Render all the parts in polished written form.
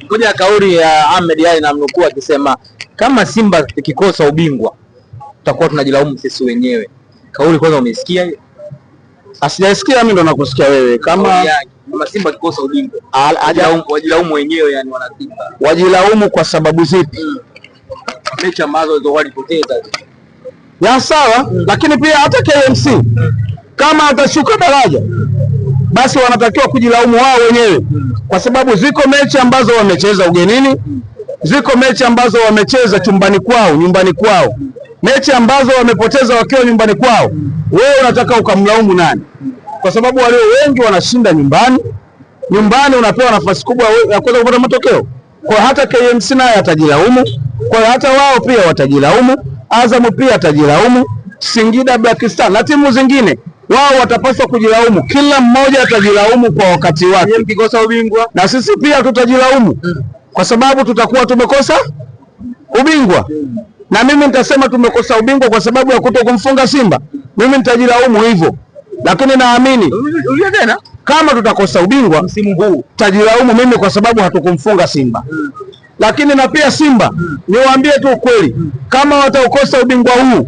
Moja ya kauli ya Ahmed Ally namnukuu akisema kama Simba ikikosa ubingwa tutakuwa tunajilaumu sisi wenyewe. Kauli kwanza umesikia hiyo? Asijasikia, mimi ndo nakusikia wewe. Kama Simba ikikosa ubingwa wajilaumu wenyewe, yani wana Simba. Wajilaumu kwa sababu zipi? Mechi ambazo walipoteza. Ya sawa, lakini pia hata KMC kama atashuka daraja basi wanatakiwa kujilaumu wao wenyewe, kwa sababu ziko mechi ambazo wamecheza ugenini, ziko mechi ambazo wamecheza nyumbani kwao, mechi ambazo wamepoteza wakiwa nyumbani kwao. Wewe unataka ukamlaumu nani? Kwa sababu walio wengi wanashinda nyumbani unapewa nafasi kubwa ya kuweza kupata matokeo. Kwa hata KMC naye atajilaumu, kwa hata wao pia watajilaumu, Azam pia atajilaumu, Singida Black Star na timu zingine wao watapaswa kujilaumu. Kila mmoja atajilaumu kwa wakati wake. Mkikosa ubingwa na sisi pia tutajilaumu kwa sababu tutakuwa tumekosa ubingwa. Na mimi nitasema tumekosa ubingwa kwa sababu ya kutokumfunga Simba. Mimi nitajilaumu hivyo. Lakini naamini kama tutakosa ubingwa msimu huu tajilaumu mimi kwa sababu hatukumfunga Simba. Lakini na pia Simba niwaambie tu ukweli, kama wataukosa ubingwa huu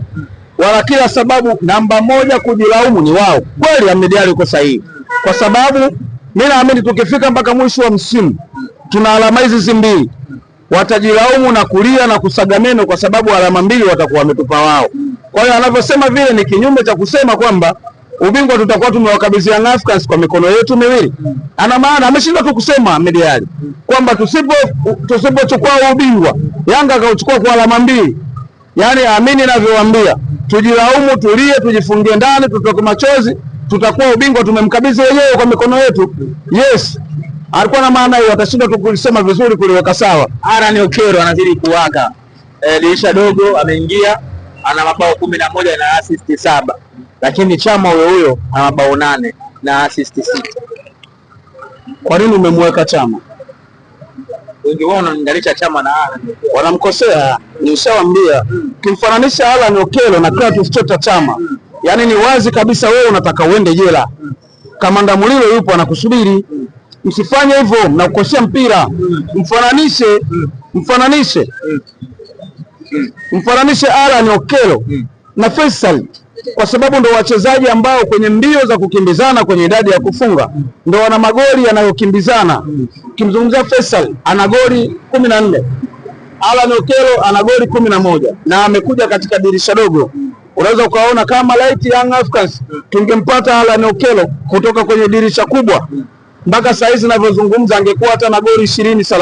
wala kila sababu namba moja kujilaumu ni wao. Kweli Ahmed Ally uko sahihi, kwa sababu mimi naamini tukifika mpaka mwisho wa msimu tuna alama hizi mbili, watajilaumu na kulia na kusaga meno kwa sababu alama mbili watakuwa wametupa wao. Kwa hiyo anavyosema vile ni kinyume cha kusema kwamba ubingwa tutakuwa tumewakabidhi Young Africans kwa mikono yetu miwili. Ana maana ameshinda tu kusema Ahmed Ally kwamba tusipochukua ubingwa Yanga akauchukua kwa alama mbili. Yaani amini ninavyowaambia, tujilaumu, tulie, tujifungie ndani, tutoke machozi, tutakuwa ubingwa tumemkabidhi wenyewe kwa mikono yetu. Yes. Alikuwa na maana hiyo, watashinda tu kulisema vizuri, kuliweka sawa. Aaron Okello anazidi kuwaka. Dirisha dogo ameingia, ana mabao 11 na assist 7. Lakini Chama huyo ana mabao 8 na assist 6. Kwa nini umemweka Chama? Wengi wao wanaangalia Chama na Aaron. Wanamkosea. Nishawaambia kimfananisha Aaron Okello na Clatous Chota Chama. Yaani ni wazi kabisa wewe unataka uende jela. Kamanda Mulilo yupo anakusubiri. Msifanye hivyo, mnakosea mpira. Mfananishe Aaron Okello na Faisal, kwa sababu ndo wachezaji ambao kwenye mbio za kukimbizana kwenye idadi ya kufunga ndo wana magoli yanayokimbizana. Kimzungumzia Faisal ana goli 14, Aaron Okello ana goli 11 na amekuja katika dirisha dogo. Unaweza ukaona kama light Young Africans tungempata Aaron Okello kutoka kwenye dirisha kubwa, mpaka saa hizi ninavyozungumza angekuwa hata na goli 20 30.